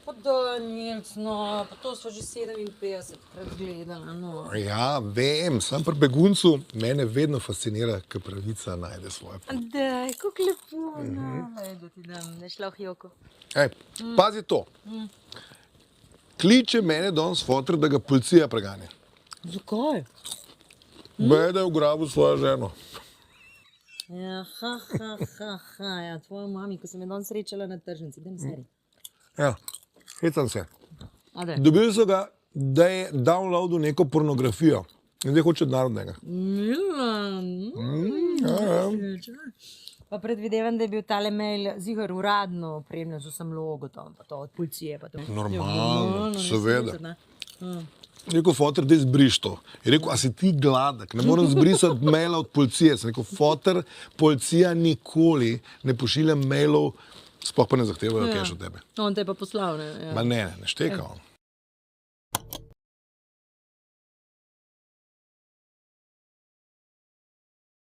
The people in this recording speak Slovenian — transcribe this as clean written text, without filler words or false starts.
pa da, Nils, no, pa to smo že 57 gledala, no. Ja, vem, sam pri beguncu mene vedno fascinira, ker pravica najde svoje pot. Daj, kako lepo, no. Da ti dam, ne šla v joko. Ej, pazi to. Kliče mene danes fotor, da ga policija preganja. Zakaj? Bej, da je ugrabil svojo ženo. Ja, ja, tvoja mami, ko sem je danes srečala na tržnici, da ne seri. Ja, hecam se. A daj. Dobili so ga, da je downloadil neko pornografijo. In zdaj hoče denar od njega. Pa predvidevam, da je bil tale mail ziher uradno opremljen z vsem logotom, pa to od policije. Pa to. Normalno, seveda. Ne. Rekel, fotor, da izbriš to. Je rekel, a si ti gladek, ne morem zbrisati maila od policije. Sem rekel, fotor, policija nikoli ne pošilja mailov, sploh pa ne zahtevajo cash od tebe. On te je pa poslal, ne? Ja. Ma ne šteka on.